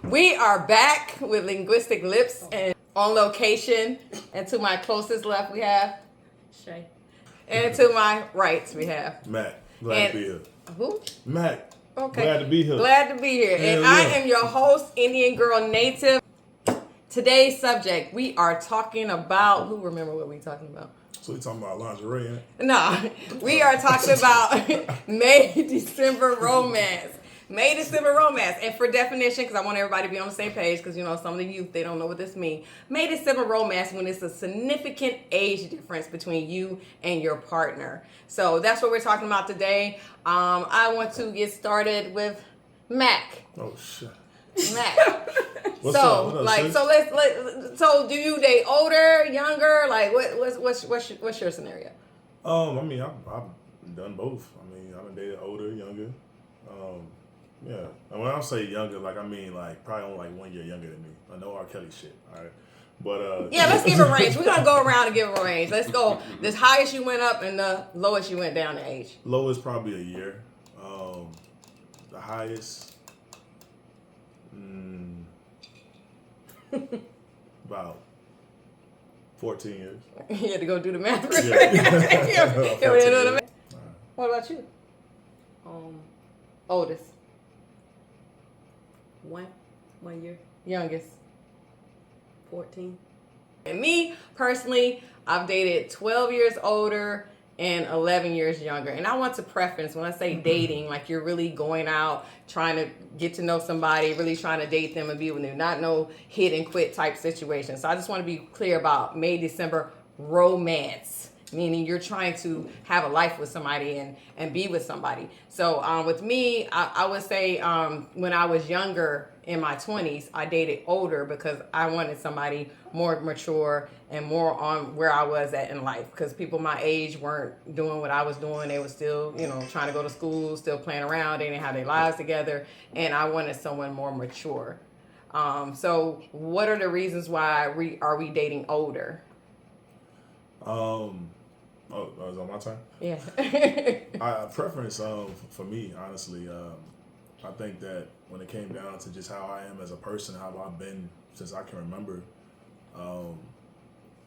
We are back with Linguistic Lips and on location. And to my closest left, we have Shay. And to my right, we have Matt. Glad to be here. Who? Matt. Okay. Glad to be here. Glad to be here. Hell And yeah. I am your host, Indian Girl Native. Today's subject, we are talking about, who remember what we talking about? So we talking about lingerie, ain't it? No, we are talking about May, December romance. May, December romance. And for definition, because I want everybody to be on the same page, because, you know, some of the youth, they don't know what this means. May, December romance, when it's a significant age difference between you and your partner. So that's what we're talking about today. I want to get started with Mac. Oh, shit. Mac. What's up? What up, sis? So do you date older, younger? Like, what's your scenario? I mean, I've done both. I mean, I've dated older, younger. Yeah. And when I say younger, like, I mean, like, probably only like 1 year younger than me. I know R. Kelly shit, all right? But, yeah, let's give a range. We're going to go around and give a range. Let's go the highest you went up and the lowest you went down in age. Lowest probably a year. The highest, about 14 years. You had to go do the math. Yeah. 14 years. What about you? Oldest. 1 year. Youngest. 14. And me, personally, I've dated 12 years older and 11 years younger. And I want to preference, when I say dating, like you're really going out, trying to get to know somebody, really trying to date them and be with them, not no hit and quit type situation. So I just want to be clear about May, December romance, meaning you're trying to have a life with somebody and be with somebody. So with me, I would say when I was younger, in my 20s, I dated older because I wanted somebody more mature and more on where I was at in life. Because people my age weren't doing what I was doing. They were still, you know, trying to go to school, still playing around. They didn't have their lives together. And I wanted someone more mature. So what are the reasons why are we dating older? Oh, that was on my turn? Yeah. Preference for me, honestly, I think that when it came down to just how I am as a person, how I've been since I can remember,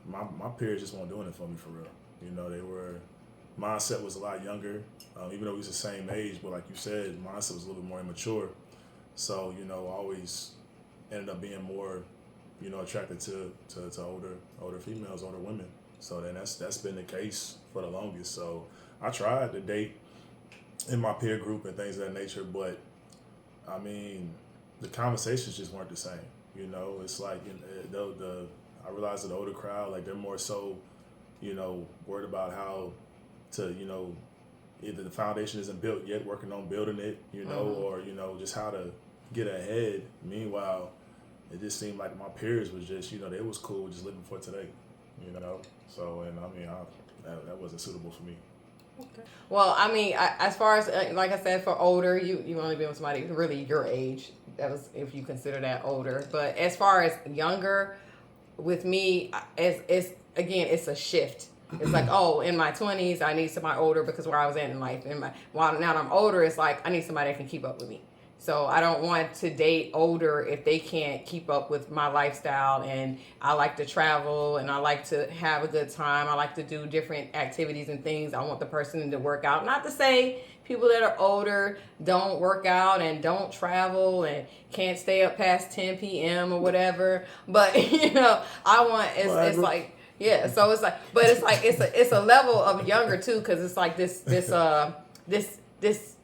my peers just weren't doing it for me for real. You know, mindset was a lot younger, even though we was the same age, but like you said, mindset was a little bit more immature. So, you know, I always ended up being more, you know, attracted to older females, older women. So then that's been the case for the longest. So I tried to date in my peer group and things of that nature, but I mean, the conversations just weren't the same. You know, it's like I realized that the older crowd, like they're more so, you know, worried about how to, you know, either the foundation isn't built yet, working on building it, you know, or, you know, just how to get ahead. Meanwhile, it just seemed like my peers was just, you know, they was cool just living for today, you know. So, and I mean, that wasn't suitable for me. Okay. Well, I mean, as far as, like I said, for older, you only been with somebody really your age. That was, if you consider that older. But as far as younger, with me, it's a shift. It's like, oh, in my 20s, I need somebody older because where I was at in life. While now that I'm older, it's like, I need somebody that can keep up with me. So I don't want to date older if they can't keep up with my lifestyle. And I like to travel and I like to have a good time. I like to do different activities and things. I want the person to work out. Not to say people that are older don't work out and don't travel and can't stay up past 10 p.m. or whatever. But, you know, I want, it's like, yeah. So it's like, but it's like, it's a level of younger too. Cause it's like this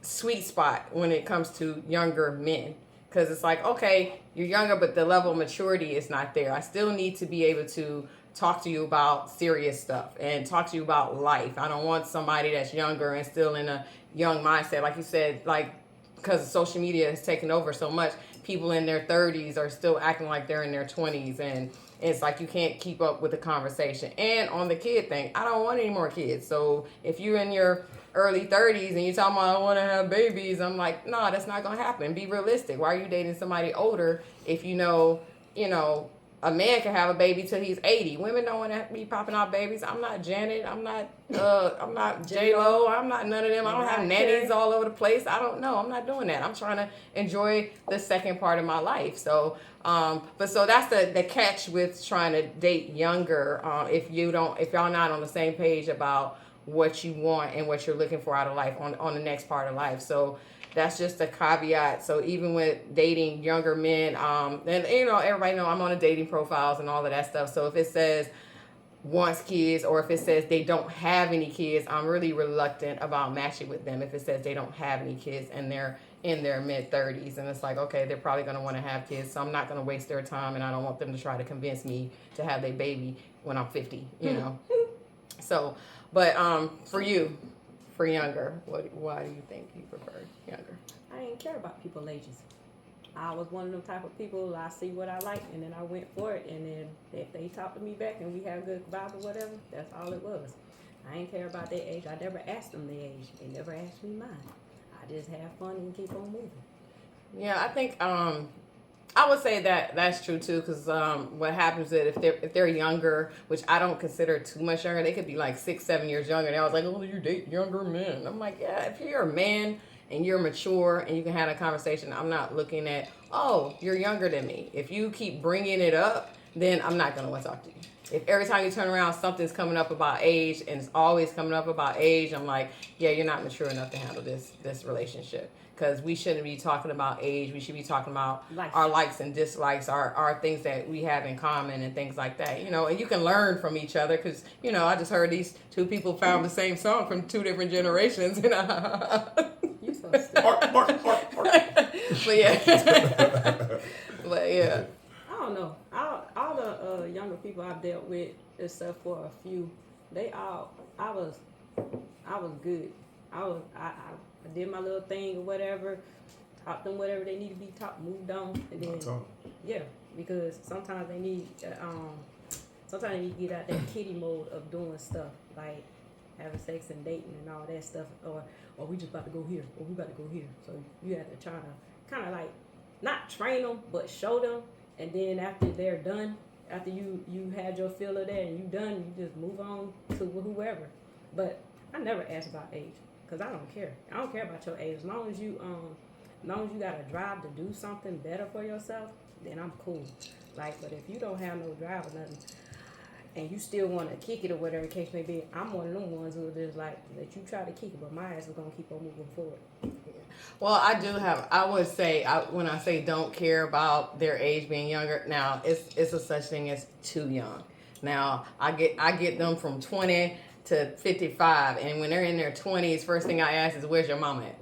sweet spot when it comes to younger men, because it's like, okay, you're younger, but the level of maturity is not there. I still need to be able to talk to you about serious stuff and talk to you about life. I don't want somebody that's younger and still in a young mindset, like you said, like, because social media has taken over so much. People in their 30s are still acting like they're in their 20s, and it's like you can't keep up with the conversation. And on the kid thing, I don't want any more kids. So if you're in your early 30s and you're talking about I want to have babies, I'm like, no, that's not going to happen. Be realistic. Why are you dating somebody older if you know, a man can have a baby till he's 80. Women don't want to be popping out babies. I'm not Janet. I'm not J-Lo. I'm not none of them. I don't have nannies all over the place. I don't know. I'm not doing that. I'm trying to enjoy the second part of my life. So, but so that's the catch with trying to date younger. If y'all not on the same page about what you want and what you're looking for out of life on the next part of life. So that's just a caveat. So even with dating younger men, and everybody know I'm on the dating profiles and all of that stuff. So if it says wants kids, or if it says they don't have any kids, I'm really reluctant about matching with them. If it says they don't have any kids and they're in their mid-30s, and it's like, okay, they're probably going to want to have kids, so I'm not going to waste their time, and I don't want them to try to convince me to have their baby when I'm 50, So, but for you, for younger, why do you think you prefer younger? I didn't care about people's ages. I was one of them type of people, I see what I like, and then I went for it, and then if they talk to me back and we have good vibes or whatever, that's all it was. I didn't care about their age. I never asked them their age. They never asked me mine. I just have fun and keep on moving. Yeah, I think I would say that that's true too, because what happens is if they're younger, which I don't consider too much younger, they could be like 6-7 years younger. And I was like, oh, you date younger men. I'm like, yeah, if you're a man and you're mature and you can have a conversation, I'm not looking at, oh, you're younger than me. If you keep bringing it up, then I'm not going to want to talk to you. If every time you turn around, something's coming up about age, and it's always coming up about age, I'm like, yeah, you're not mature enough to handle this relationship. Because we shouldn't be talking about age. We should be talking about our likes and dislikes, our things that we have in common and things like that. And you can learn from each other because, I just heard these two people found the same song from two different generations. You so stupid. But yeah. But yeah. I don't know. All the younger people I've dealt with, except for a few, I was good. I did my little thing or whatever, taught them whatever they need to be taught, moved on, and then yeah, because sometimes they need to get out that kiddie mode of doing stuff like having sex and dating and all that stuff, or we just about to go here, or we about to go here. So you have to try to kind of like not train them, but show them, and then after they're done, after you had your fill of that and you done, you just move on to whoever. But I never ask about age. Cause I don't care. I don't care about your age. As long as you got a drive to do something better for yourself, then I'm cool. Like, but if you don't have no drive or nothing, and you still want to kick it or whatever the case may be, I'm one of them ones who are just like, let you try to kick it, but my ass is gonna keep on moving forward. Well, I would say, when I say don't care about their age being younger, now it's a such thing as too young. Now I get them from 20 to 55, and when they're in their 20s, first thing I ask is, where's your mama at?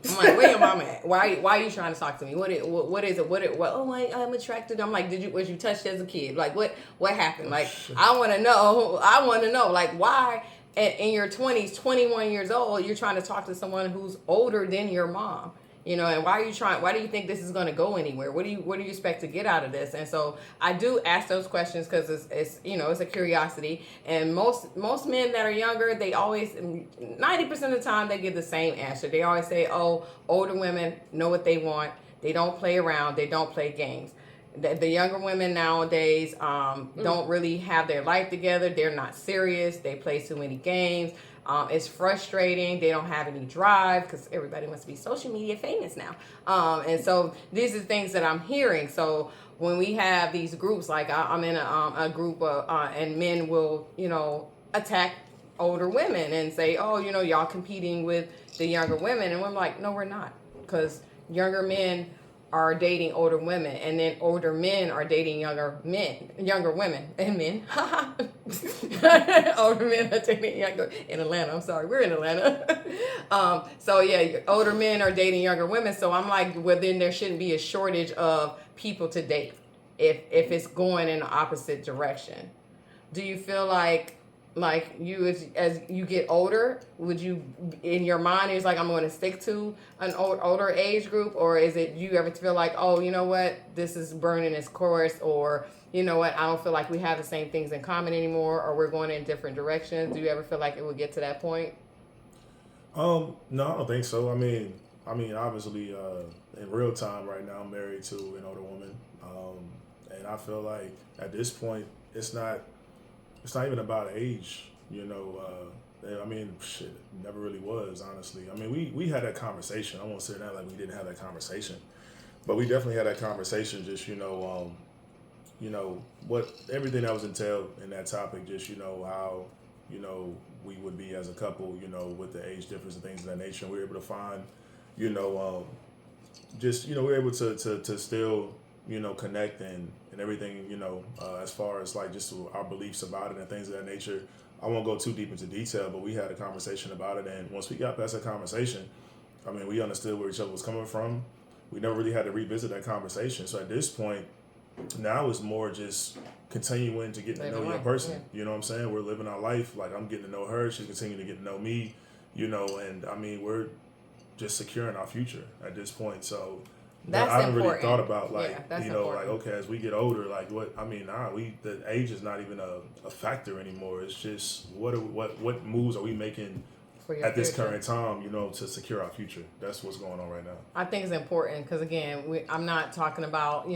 I'm like, where your mama at? Why are you trying to talk to me? What is it? Oh, I'm attracted. I'm like, was you touched as a kid? Like, what happened? Like, I want to know, like, why in your 20s, 21 years old, you're trying to talk to someone who's older than your mom? And why do you think this is going to go anywhere? What do you expect to get out of this? And so I do ask those questions because it's a curiosity. And most men that are younger, they always, 90% of the time, they give the same answer. They always say, oh, older women know what they want. They don't play around. They don't play games. The younger women nowadays don't really have their life together. They're not serious. They play too many games. It's frustrating. They don't have any drive because everybody wants to be social media famous now. And so these are things that I'm hearing. So when we have these groups, like I'm in a group and men will, attack older women and say, oh, y'all competing with the younger women. And I'm like, no, we're not, because younger men are dating older women, and then older men are dating younger women and men. Older men are dating younger in Atlanta. I'm sorry, we're in Atlanta. So yeah, older men are dating younger women. So I'm like, well, then there shouldn't be a shortage of people to date if it's going in the opposite direction. Do you feel like you as you get older, would you, in your mind, it's like, I'm going to stick to an older age group? Or is it, you ever feel like, oh, you know what, this is burning its course, or you know what, I don't feel like we have the same things in common anymore, or we're going in different directions? Do you ever feel like it would get to that point? No, I don't think so. I mean, obviously, in real time right now, I'm married to an older woman. And I feel like at this point, it's not even about age, you know. I mean, shit, it never really was, honestly. I mean, we had that conversation. I won't say that like we didn't have that conversation, but we definitely had that conversation. Just you know what everything that was entailed in that topic. Just how we would be as a couple, with the age difference and things of that nature. And we were able to find, we were able to still connect and everything, as far as like just our beliefs about it and things of that nature. I won't go too deep into detail, but we had a conversation about it, and once we got past that conversation, I mean, we understood where each other was coming from. We never really had to revisit that conversation. So at this point, now it's more just continuing to get to know your person. Yeah. You know what I'm saying? We're living our life. Like, I'm getting to know her. She's continuing to get to know me, and I mean, we're just securing our future at this point. So that's I haven't important. really thought about like, important. like, okay, as we get older, like the age is not even a factor anymore. It's just what moves are we making at this current time, to secure our future. That's what's going on right now. I think it's important because, again, I'm not talking about, I'm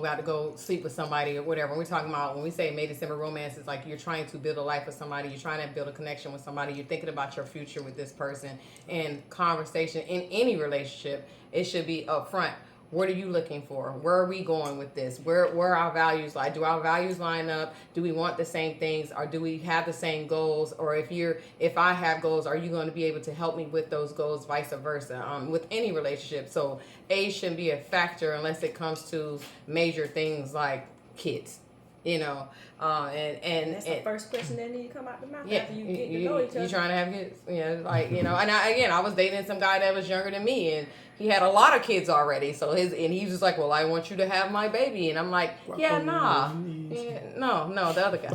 about to go sleep with somebody or whatever. We're talking about when we say May December romance, it's like you're trying to build a life with somebody. You're trying to build a connection with somebody. You're thinking about your future with this person. And conversation in any relationship, it should be upfront. What are you looking for? Where are we going with this? Where are our values like? Do our values line up? Do we want the same things, or do we have the same goals? Or if I have goals, are you going to be able to help me with those goals? Vice versa. With any relationship, so age shouldn't be a factor unless it comes to major things like kids. And that's the first question that need to come out the mouth after you get to know each other. You trying to have kids, and I was dating some guy that was younger than me, and he had a lot of kids already. So he was just like, well, I want you to have my baby, and I'm like, yeah, nah, no, the other guy,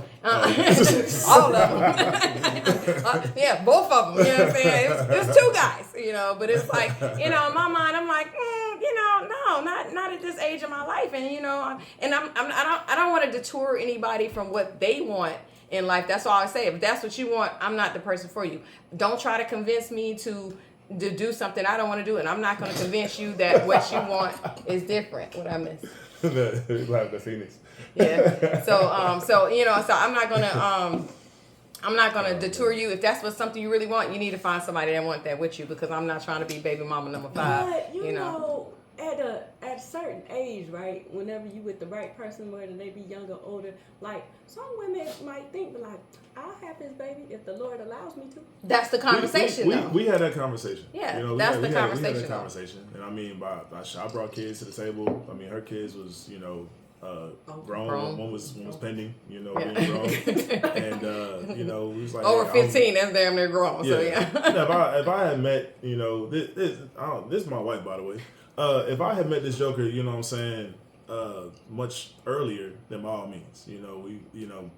all of them, yeah, both of them. You know what I'm saying? It was two guys, but it's like, in my mind, I'm like, no, not at this age of my life, and I don't want to detour anybody from what they want in life. That's all I say. If that's what you want, I'm not the person for you. Don't try to convince me to do something I don't want to do, and I'm not going to convince you that what you want is different. What I miss? the Phoenix. Yeah. So I'm not gonna detour you. If that's what something you really want, you need to find somebody that want that with you, because I'm not trying to be baby mama number 5. But you know, at a certain age, right? Whenever you with the right person, whether they be younger, older, like some women might think, like, I'll have this baby if the Lord allows me to. That's the conversation, though. We had that conversation. Yeah, we had that conversation. And I mean, I brought kids to the table. I mean, her kids was, grown. One was pending, being grown. And, we was like... Over 15, that's damn near grown, so yeah. If I had met, this is my wife, by the way. If I had met this joker, much earlier, then by all means,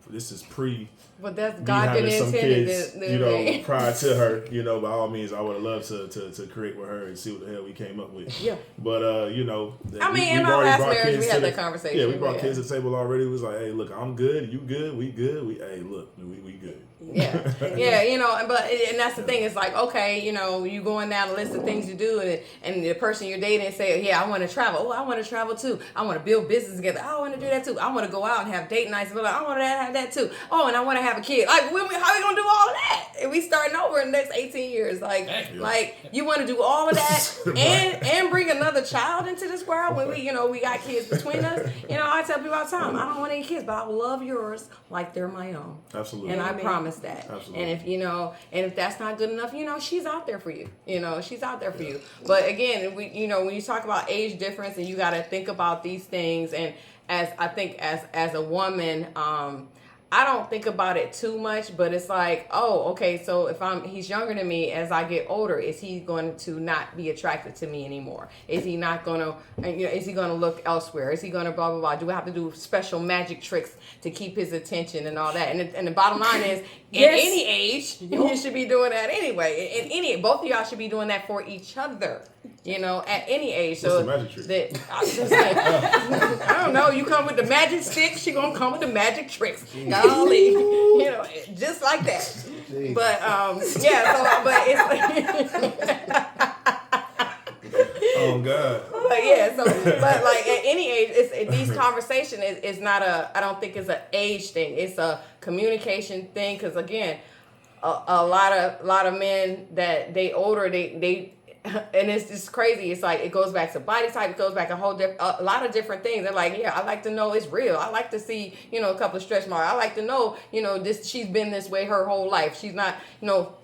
this is pre. But that's God didn't intend it. Prior to her, by all means, I would have loved to create with her and see what the hell we came up with. Yeah. But in my last marriage, we had that conversation. Yeah, we brought kids to the table already. It was like, hey, look, I'm good, you good, we good. Hey, look, we good. Yeah, and that's the thing. It's like, okay, you going down the list of things you do, and the person you're dating say, yeah, I want to travel. Oh, I want to travel too. I want to build business together. I want to do that too. I want to go out and have date nights. But I want to have that too. Oh, and I want to have a kid. Like, how are we gonna do all of that? And we starting over in the next 18 years. Like you want to do all of that and bring another child into this world when we got kids between us. I tell people all the time, I don't want any kids, but I will love yours like they're my own. Absolutely. And I promise that. Absolutely. And if that's not good enough, she's out there for you. She's out there for you. But again, when you talk about age difference, and you got to think about these things, and as a woman, I don't think about it too much, but it's like, oh, okay, so if he's younger than me, as I get older, is he going to not be attracted to me anymore? Is he not going to, is he going to look elsewhere? Is he going to blah, blah, blah? Do I have to do special magic tricks to keep his attention and all that? And the bottom line is, at any age, you should be doing that anyway. Both of y'all should be doing that for each other. At any age. What's the magic trick? I don't know. You come with the magic stick, she gonna come with the magic tricks. Golly, just like that. Jeez. But but it's. Oh God. But yeah, so but like at any age, these conversation is not I don't think it's an age thing. It's a communication thing. Because again, a lot of men that they older, they and it's just crazy. It's like it goes back to body type. It goes back a lot of different things. They're like, yeah, I like to know it's real. I like to see, a couple of stretch marks. I like to know, this she's been this way her whole life. She's not,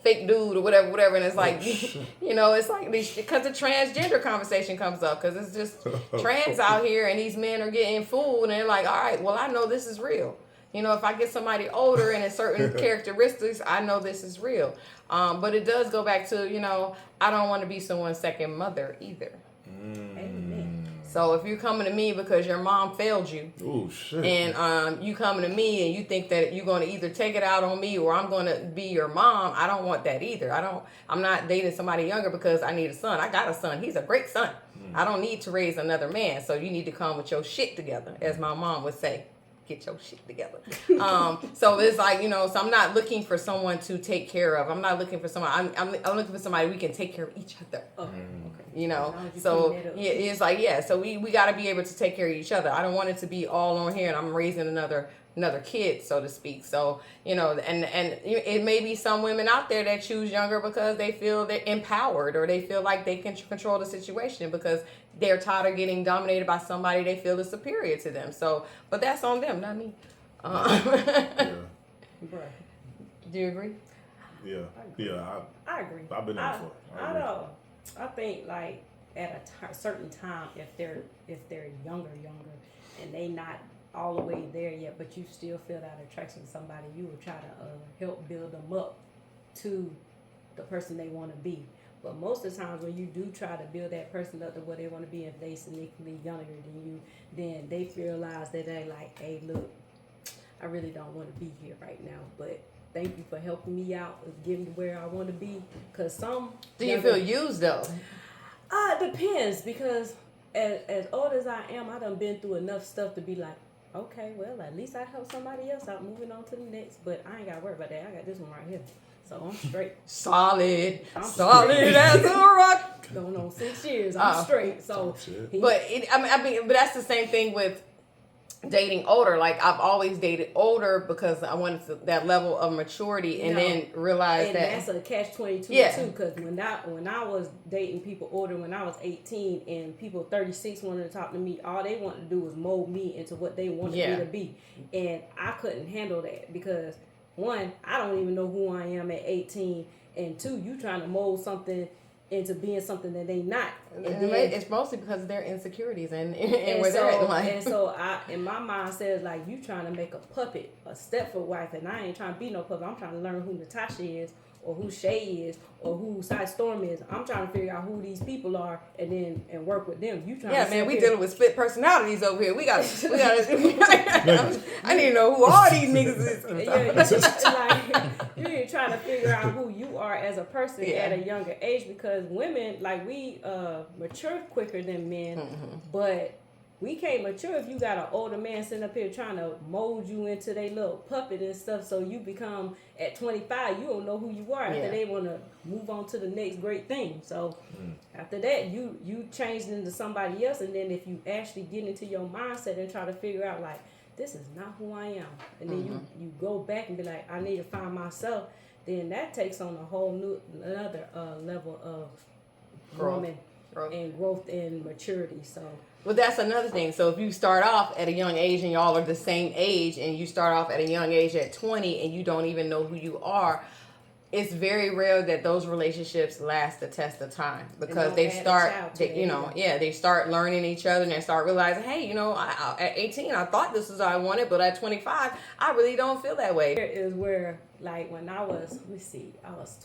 fake dude or whatever. And it's like, it's like because the transgender conversation comes up because it's just trans out here and these men are getting fooled and they're like, all right, well I know this is real. If I get somebody older and in certain characteristics, I know this is real. But it does go back to, I don't want to be someone's second mother either. Amen. So if you're coming to me because your mom failed you, oh shit, and you coming to me and you think that you're going to either take it out on me or I'm going to be your mom, I don't want that either. I'm not dating somebody younger because I need a son. I got a son. He's a great son. I don't need to raise another man. So you need to come with your shit together, as my mom would say. Get your shit together. So it's like, so I'm not looking for someone to take care of. I'm not looking for someone. I'm looking for somebody we can take care of each other. Okay. So yeah, it's like, yeah, so we got to be able to take care of each other. I don't want it to be all on here and I'm raising another kid, so to speak. So, and it may be some women out there that choose younger because they feel they're empowered or they feel like they can control the situation because they're tired of getting dominated by somebody they feel is superior to them. So, but that's on them, not me. Yeah. Do you agree? Yeah. I agree. I've been there before. I think like at a certain time, if they're younger, and they not all the way there yet, but you still feel that attraction to somebody, you will try to help build them up to the person they want to be. But most of the times when you do try to build that person up to what they want to be, if they significantly younger than you, then they realize that they like, hey, look, I really don't want to be here right now, but thank you for helping me out with getting to where I want to be. Cause do you feel used though? It depends, because as old as I am, I done been through enough stuff to be like, okay, well, at least I helped somebody else out, moving on to the next. But I ain't got to worry about that. I got this one right here. So I'm straight. Solid straight. as a rock. Going on 6 years. I'm straight. So, but but that's the same thing with dating older. Like I've always dated older because I wanted that level of maturity, and then realized that that's a catch-22 too. Because when I was dating people older, when I was 18, and people 36 wanted to talk to me, all they wanted to do was mold me into what they wanted me to be, and I couldn't handle that because one, I don't even know who I am at 18, and two, you trying to mold something into being something that they not. And then, it's mostly because of their insecurities and where they're at in life. And so in my mind says like, you trying to make a puppet, a Stepford wife, and I ain't trying to be no puppet. I'm trying to learn who Natasha is, or who Shay is, or who Side Storm is. I'm trying to figure out who these people are and work with them. You trying to we dealing with split personalities over here. We got I need to know who all these niggas is. Like you ain't trying to figure out who you are as a person at a younger age, because women, like, we mature quicker than men, but we can't mature if you got an older man sitting up here trying to mold you into their little puppet and stuff. So you become, at 25, you don't know who you are after they want to move on to the next great thing. So after that, you changed into somebody else. And then if you actually get into your mindset and try to figure out, like, this is not who I am, and then you go back and be like, I need to find myself, then that takes on a whole another level of growth and growth and maturity. So. Well, that's another thing. So if you start off at a young age and y'all are the same age, and you start off at a young age at 20 and you don't even know who you are, it's very rare that those relationships last the test of time, because they start, they start learning each other and they start realizing, hey, at 18 I thought this is what I wanted, but at 25 I really don't feel that way. Here is where, like, when I was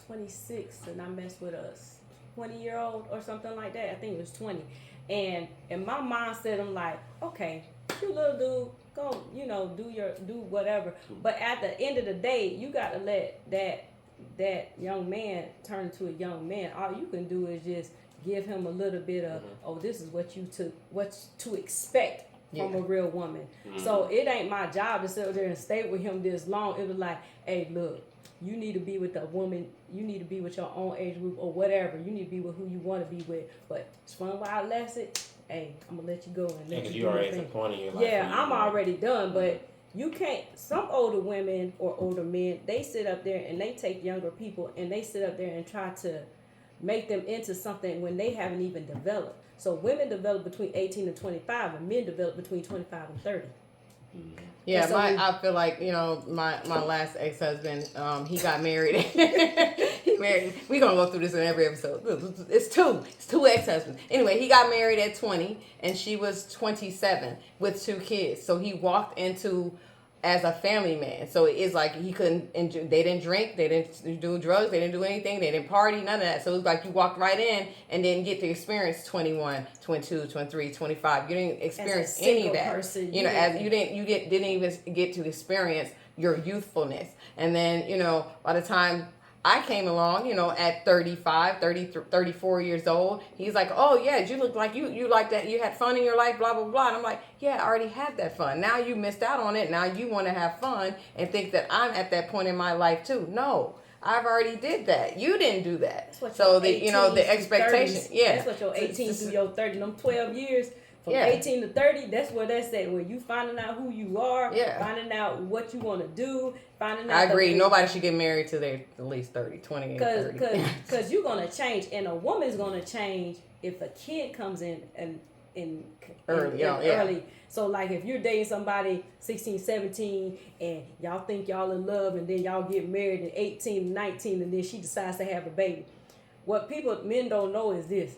26 and I messed with a 20-year-old or something like that. I think it was 20. And in my mindset, I'm like, okay, you little dude, go, do whatever. But at the end of the day, you got to let that young man turn into a young man. All you can do is just give him a little bit of, this is what to expect from a real woman. So it ain't my job to sit there and stay with him this long. It was like, hey, look, you need to be with a woman, you need to be with your own age group or whatever. You need to be with who you want to be with. But it's fun while it lasted. hey, I'm gonna let you go and let Because you you do already your at the thing. point in your life. Yeah, where you I'm want- already done, but you can't. Some older women or older men, they sit up there and they take younger people and they sit up there and try to make them into something when they haven't even developed. So women develop between 18 and 25, and men develop between 25 and 30. Yeah, And so I feel like, you know, my last ex-husband, he got married. He married. We're going to go through this in every episode. It's two ex-husbands. Anyway, he got married at 20 and she was 27 with 2 kids. So he walked into as a family man. So it's like he couldn't enjoy, they didn't drink, they didn't do drugs, they didn't do anything, they didn't party, none of that. So it was like you walked right in and didn't get to experience 21, 22, 23, 25. You didn't experience any of that. Person, you know, as you didn't even get to experience your youthfulness. And then, you know, by the time I came along, you know, at 35, 30, 34 years old. He's like, oh, yeah, you look like you like that. You had fun in your life, blah, blah, blah. And I'm like, yeah, I already had that fun. Now you missed out on it. Now you want to have fun and think that I'm at that point in my life, too. No, I've already did that. You didn't do that. So, you know, the expectation. 30s, Yeah. That's what your 18 through your 30, them 12 years. From Yeah. 18 to 30, that's where that's at. Where you finding out who you are, Yeah. finding out what you want to do, finding out. I agree. Nobody should get married till they're at least 30, 28, 30. Because you're going to change. And a woman's going to change if a kid comes in early. So, like, if you're dating somebody 16, 17, and y'all think y'all in love, and then y'all get married at 18, 19, and then she decides to have a baby. What men don't know is this.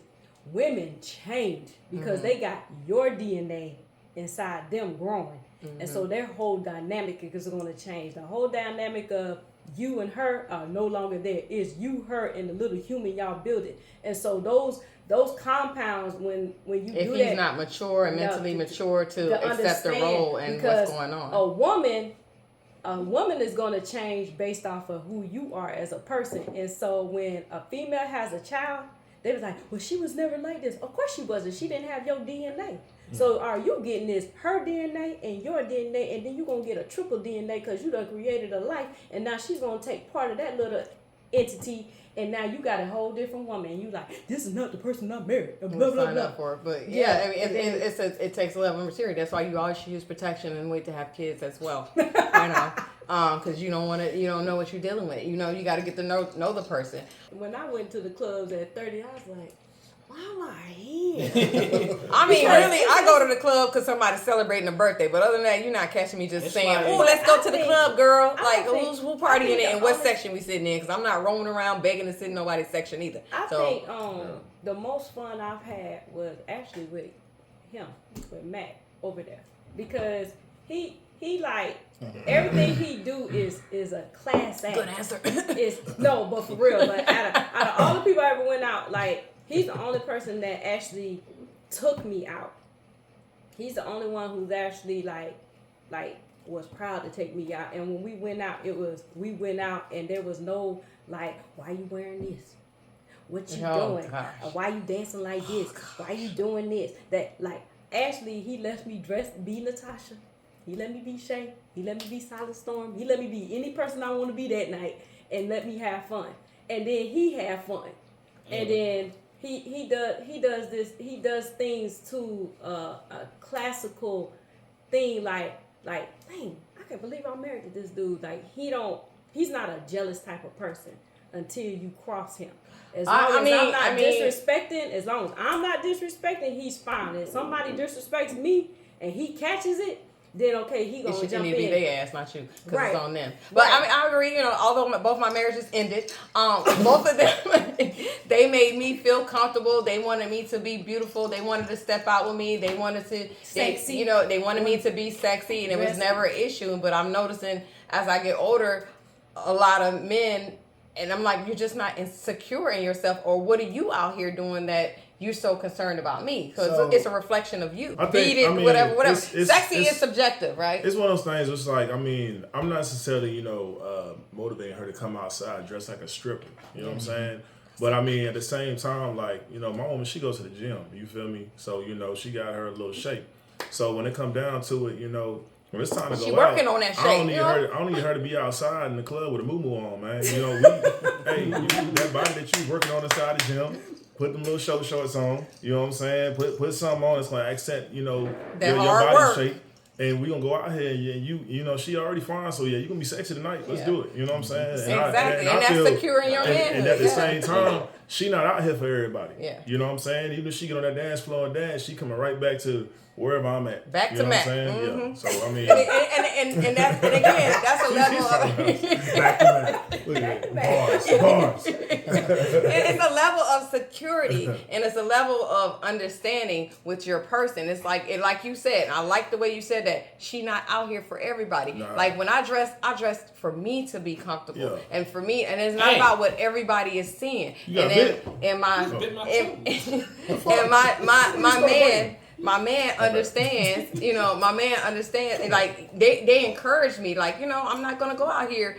Women change because they got your DNA inside them growing. And so their whole dynamic is going to change. The whole dynamic of you and her are no longer there. It's you, her, and the little human y'all build it. And so those compounds, when you if do that. If he's not mature and mentally mature to accept the role and what's going on. A woman is going to change based off of who you are as a person. And so when a female has a child, they was like, well, she was never like this. Of course she wasn't. She didn't have your DNA. So are you getting this, her DNA and your DNA, and then you're going to get a triple DNA because you done created a life, and now she's going to take part of that little entity, and now you got a whole different woman, and you like, this is not the person I married. Blah, blah, blah, sign blah. up for it. But yeah, I mean, it takes a level of maturity. That's why you always should use protection and wait to have kids as well. You know, because you don't know what you're dealing with. You know, you got to get to know the person. When I went to the clubs at 30, I was like, why am I here? I mean, really, I go to the club because somebody's celebrating a birthday. But other than that, you're not catching me just It's saying, like- "Oh, let's go I to the think- club, girl." I Like, think- who I partying think in the and what only- section we sitting in? Because I'm not roaming around begging to sit in nobody's section either. I So, think the most fun I've had was actually with him, with Matt over there, because he like everything he do is a class act. good answer. No, but for real, but out of all the people I ever went out, like he's the only person that actually took me out. He's the only one who's actually like was proud to take me out. And when we went out, we went out and there was no like, why you wearing this? What you doing? Gosh. Why you dancing like this? Why you doing this? That like actually he lets me be Natasha. He let me be Shay. He let me be Silent Storm. He let me be any person I want to be that night and let me have fun. And then he have fun. And then he does things to a classical thing like dang, I can't believe I'm married to this dude. Like he's not a jealous type of person until you cross him. As long as I'm not disrespecting, as long as I'm not disrespecting, he's fine. If somebody disrespects me and he catches it, then okay, he gonna It should jump need to be in. their ass, not you, because Right. it's on them. But Right. I mean, I agree. You know, although both my marriages ended, both of them, they made me feel comfortable. They wanted me to be beautiful. They wanted to step out with me. They wanted to, Sexy. they wanted me to be sexy, and it was Dressy. never an issue. But I'm noticing as I get older, a lot of men, and I'm like, you're just not insecure in yourself, or what are you out here doing that you're so concerned about me? Because So, it's a reflection of you. I think- Beat it, I mean, whatever. it's- Sexy it's- is subjective, right? It's one of those things. It's like, I mean, I'm not necessarily, motivating her to come outside dressed like a stripper. You know what I'm saying? But I mean, at the same time, like, my woman, she goes to the gym. You feel me? So, she got her a little shape. So when it come down to it, when it's time to go She out, working on that I don't shape, need you know? her. I don't need her to be outside in the club with a moo on, man. That body that you working on inside the gym. put them little shorts on. You know what I'm saying? Put something on that's gonna accent, your hard body work. shape. And we gonna go out here and you know, she already fine, so you gonna be sexy tonight. Let's do it. You know what I'm saying? Exactly. I And that's feel, securing your manhood. and at the same time, she not out here for everybody. Yeah. You know what I'm saying? Even if she get on that dance floor and dance, she coming right back to wherever I'm at. Back you to know Mac. what I'm saying? Mm-hmm. Yeah. So I mean, and again, that's a level of back to back. Look at that. Bars. it's a level of security and it's a level of understanding with your person. It's like you said, I like the way you said that she not out here for everybody. Nah. Like when I dress for me to be comfortable. Yeah. And for me, and it's not about what everybody is seeing. You got And my man understands, my man understands, and like they encourage me, like, I'm not gonna go out here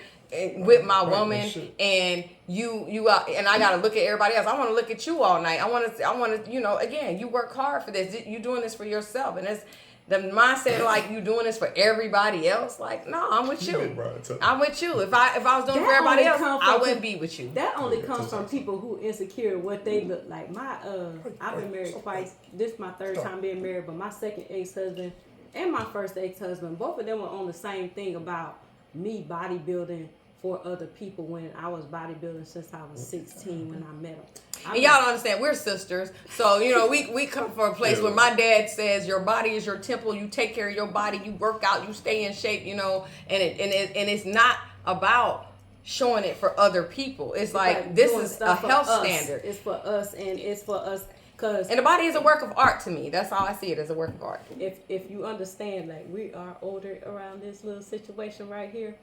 with my woman and you out, and I gotta look at everybody else. I want to look at you all night. I want to, again, you work hard for this. You doing this for yourself, and it's the mindset like you doing this for everybody else. Like, no, I'm with you. I'm with you. If I was doing it for everybody else, I wouldn't be with you. That only comes from people who insecure what they look like. I've been married twice. This is my third time being married, but my second ex-husband and my first ex-husband, both of them were on the same thing about me bodybuilding for other people when I was bodybuilding since I was 16 when I met them. And y'all don't understand, we're sisters. So, we come from a place where my dad says your body is your temple. You take care of your body. You work out. You stay in shape, and it's not about showing it for other people. It's like this is a health standard. It's for us, and it's for us. And the body is a work of art to me. That's how I see it, as a work of art. If you understand, like, we are older around this little situation right here.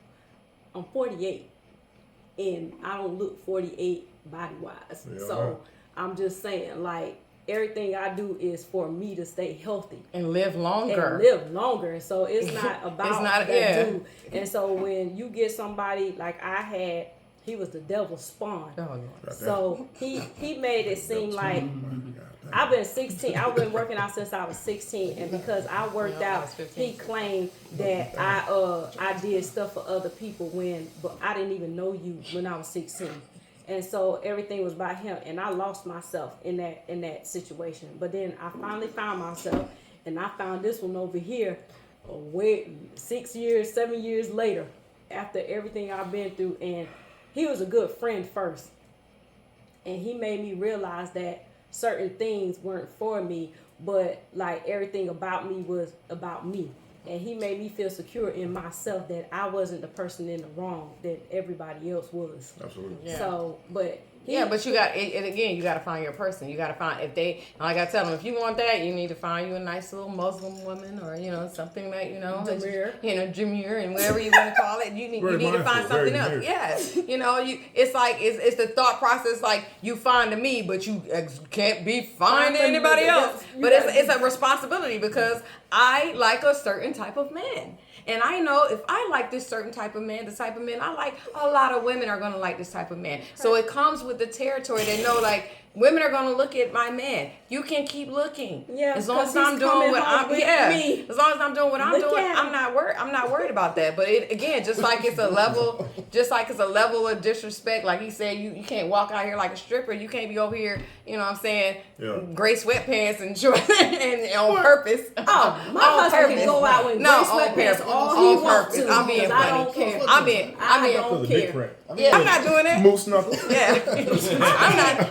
I'm 48, and I don't look 48 body-wise. Yeah, so right. I'm just saying, like, everything I do is for me to stay healthy. And live longer. So it's not about dude. And so when you get somebody like I had, he was the devil's spawn. Oh, no. So he made it seem like I've been working out since I was 16, and because I worked out, he claimed that I did stuff for other people but I didn't even know you when I was 16. And so everything was by him, and I lost myself in that situation. But then I finally found myself, and I found this one over here 7 years later, after everything I've been through. And he was a good friend first, and he made me realize that certain things weren't for me, but like everything about me was about me. And he made me feel secure in myself that I wasn't the person in the wrong, that everybody else was. Absolutely. Yeah. So, but but you got it again. You got to find your person. You got to find I got to tell them, if you want that, you need to find you a nice little Muslim woman, or something that Jameer, and whatever you want to call it. You need to find something else. Yes, it's like it's the thought process. Like, you find me, but you can't be finding anybody else. But it's a responsibility, because I like a certain type of man. And I know if I like this certain type of man, the type of man I like, a lot of women are going to like this type of man. So it comes with the territory. They know, like, women are going to look at my man. You can keep looking. Yeah, as long as I'm doing what I'm doing. As long as I'm doing what I'm doing, I'm not worried about that. But it, again, just like it's a level of disrespect. Like he said, you can't walk out here like a stripper. You can't be over here, gray sweatpants and shorts and on purpose. Oh, my husband can go out with gray sweatpants all he wants to. I'm being funny. I don't care. I don't care. I'm not doing it. Moose knuckle. Yeah.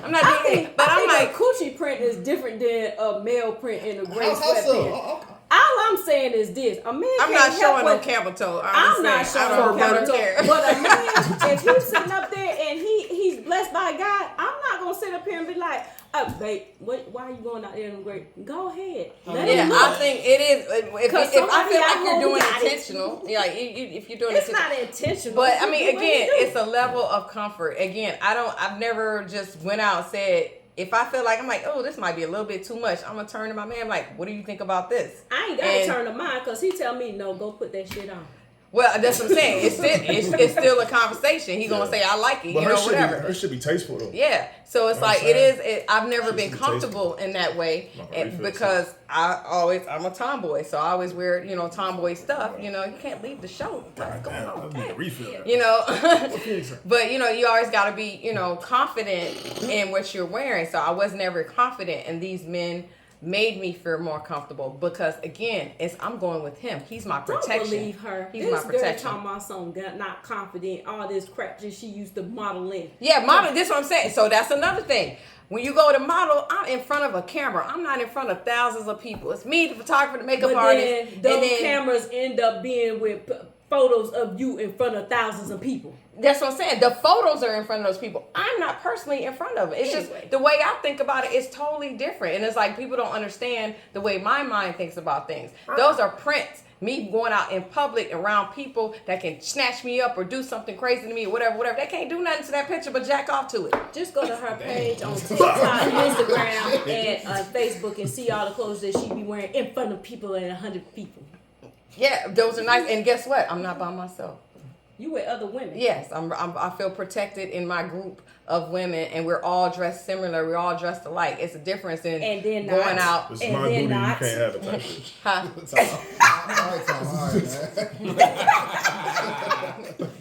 I'm not doing it. But I'm like, coochie print is different than a male print in a gray sweatpants. All I'm saying is this: a man. I'm not showing no camel toe. I'm not showing no camel toe. But a man, if he's sitting up there and he's blessed by God, I'm not gonna sit up here and be like, babe, why are you going out there in the great? Go ahead. Let him look. I think it is. If I feel like you're doing intentional, if you're doing it's not intentional. But I mean, again, it's a level of comfort. Again, I've never just went out and said, if I feel like, I'm like, oh, this might be a little bit too much, I'm going to turn to my man, like, what do you think about this? I ain't got to turn to mine, because he tell me, no, go put that shit on. Well, that's what I'm saying. It's still a conversation. He's gonna say I like it, But you know, whatever. Her should be tasteful though. Yeah, so it's You know like what I'm I've never Should been be comfortable in that way because I'm a tomboy, so I always wear tomboy stuff. You know, you can't leave the show. What's going on? I need a refill. You know, but you always got to be confident in what you're wearing. So I was never confident, and these men made me feel more comfortable because again, I'm going with him. He's my protection. Don't believe her. He's this my protection. Girl talking about something not confident, all this crap that she used to model in. Yeah, model. This is what I'm saying. So that's another thing. When you go to model, I'm in front of a camera. I'm not in front of thousands of people. It's me, the photographer, the makeup artist. Those cameras end up being with photos of you in front of thousands of people. That's what I'm saying. The photos are in front of those people. I'm not personally in front of it. It's just the way I think about it is totally different. And it's like people don't understand the way my mind thinks about things. Those are prints. Me going out in public around people that can snatch me up or do something crazy to me or whatever. They can't do nothing to that picture but jack off to it. Just go to her page on TikTok, Instagram, and Facebook and see all the clothes that she be wearing in front of people and 100 people. Yeah, those are nice. And guess what? I'm not by myself. You with other women. Yes, I feel protected in my group of women, and we're all dressed similar. We're all dressed alike. It's a difference in going out. It's my booty. You can't have it. Huh?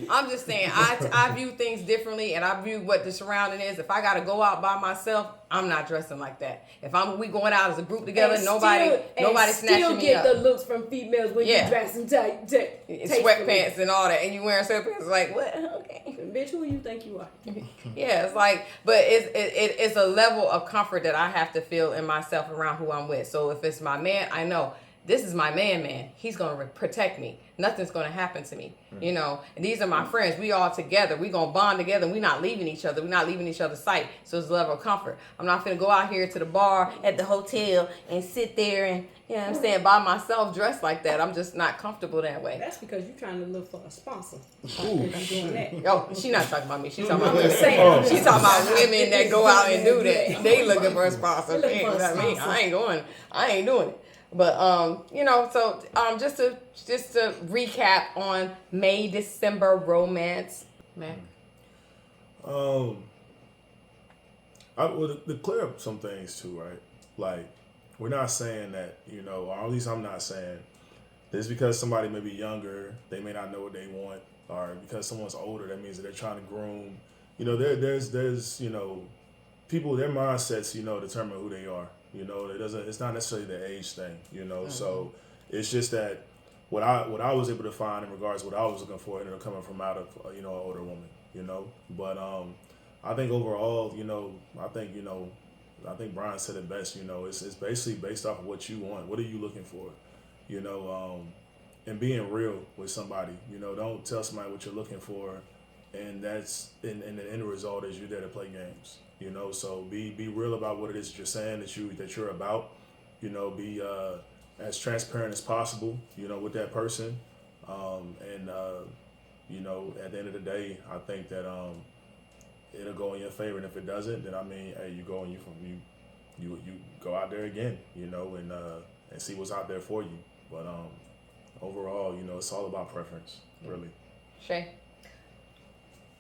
I'm just saying, I view things differently, and I view what the surrounding is. If I got to go out by myself, I'm not dressing like that. If we going out as a group together, nobody snatching me up. Still get the looks from females when you dressing tight, sweatpants and all that, and you wearing sweatpants. Like what? Okay, bitch, who you think you are? Yeah, it's like, but it's a level of comfort that I have to feel in myself around who I'm with. So if it's my man, I know this is my man. He's gonna protect me. Nothing's gonna happen to me, And these are my friends. We all together. We gonna bond together. We're not leaving each other. We're not leaving each other's sight. So it's a level of comfort. I'm not gonna go out here to the bar at the hotel and sit there and by myself dressed like that. I'm just not comfortable that way. That's because you're trying to look for a sponsor. You're doing that. Oh, she's not talking about me. She's talking about women. She's talking about women that go out and do that. They looking for a sponsor. I ain't doing it. But so just to recap on May December romance, man. To clear up some things too, right? Like, we're not saying that, or at least I'm not saying that it's because somebody may be younger, they may not know what they want, or because someone's older, that means that they're trying to groom. There's people, their mindsets, determine who they are. It's not necessarily the age thing, Mm-hmm. So it's just that what I was able to find in regards to what I was looking for ended up coming from out of an older woman, But I think overall, I think Brian said it best. It's basically based off of what you want. What are you looking for? And being real with somebody. Don't tell somebody what you're looking for, and that's and the end result is you're there to play games. So be real about what it is that you're saying that you're about. Be as transparent as possible. With that person. At the end of the day, I think that it'll go in your favor, and if it doesn't, then you go and you go out there again, and see what's out there for you. But overall, it's all about preference, really. Shay?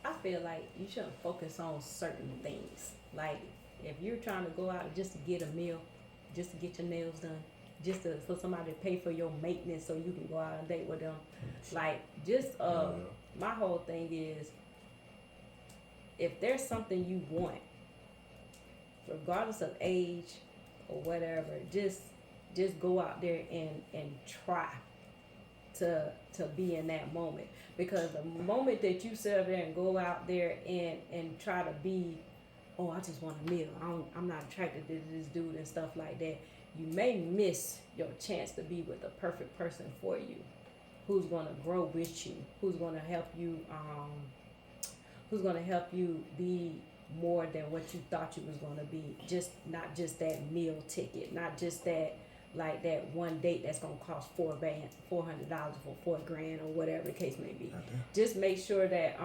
I feel like you shouldn't focus on certain things. Like, if you're trying to go out just to get a meal, just to get your nails done, for somebody to pay for your maintenance so you can go out and date with them, like, my whole thing is, if there's something you want, regardless of age or whatever, just go out there and try to be in that moment. Because the moment that you sit up there and go out there and try to be, oh, I just want a meal, I'm not attracted to this dude and stuff like that, you may miss your chance to be with the perfect person for you, who's going to grow with you, who's going to help you be more than what you thought you was going to be. Not just that meal ticket, not just that, like, that one date that's going to cost $400 for $4,000 or whatever the case may be. Okay. Just make sure that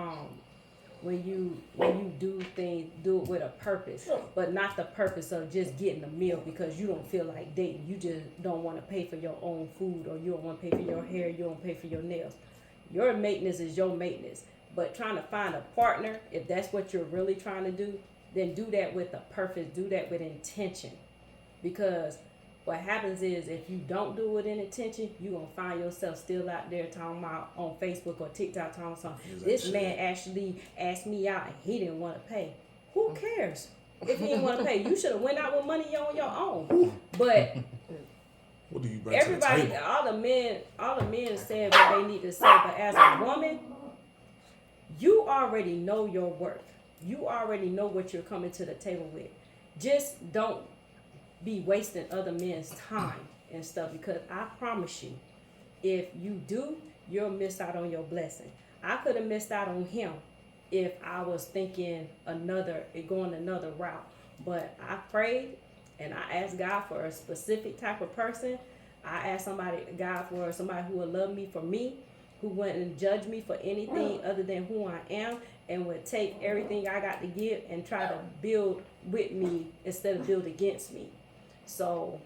when you do things, do it with a purpose, but not the purpose of just getting a meal because you don't feel like dating. You just don't want to pay for your own food, or you don't want to pay for your hair, you don't pay for your nails. Your maintenance is your maintenance. But trying to find a partner, if that's what you're really trying to do, then do that with a purpose. Do that with intention. Because what happens is if you don't do it in intention, you're going to find yourself still out there talking about on Facebook or TikTok talking about something. This man actually asked me out and he didn't want to pay. Who cares? If he didn't want to pay, you should have went out with money on your own. But what do you bring everybody, to the table? all the men said what they need to say. But as a woman, you already know your worth. You already know what you're coming to the table with. Just don't be wasting other men's time and stuff, because I promise you, if you do, you'll miss out on your blessing. I could have missed out on him if I was thinking going another route. But I prayed and I asked God for a specific type of person. I asked God for somebody who would love me for me, who wouldn't judge me for anything other than who I am, and would take everything I got to give and try to build with me instead of build against me. So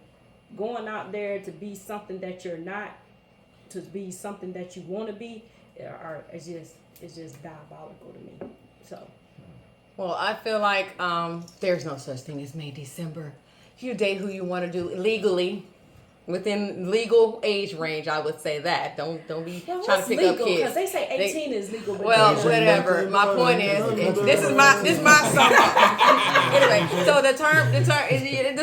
going out there to be something that you're not, to be something that you want to be, it's just diabolical to me. So, well, I feel like there's no such thing as May December. You date who you want to do legally, within legal age range. I would say that. Don't be trying to pick legal? up kids. Because they say 18 is legal. But well, whatever. My point is, this is my song. Anyway, so the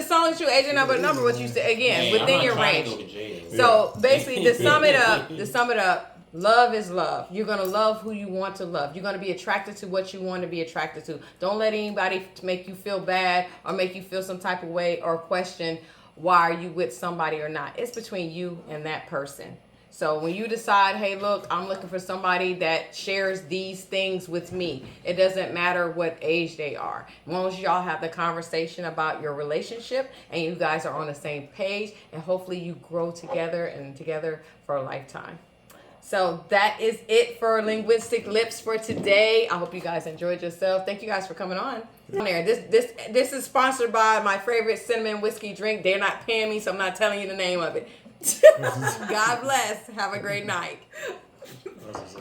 song is true. Age and number. What you said again, within your range. So basically, to sum it up. Love is love. You're going to love who you want to love. You're going to be attracted to what you want to be attracted to. Don't let anybody make you feel bad or make you feel some type of way or question why are you with somebody or not. It's between you and that person. So when you decide, hey, look, I'm looking for somebody that shares these things with me. It doesn't matter what age they are. As long as y'all have the conversation about your relationship and you guys are on the same page, and hopefully you grow together and together for a lifetime. So that is it for Linguistic Lips for today. I hope you guys enjoyed yourself. Thank you guys for coming on. This is sponsored by my favorite cinnamon whiskey drink. They're not paying me, so I'm not telling you the name of it. God bless. Have a great night.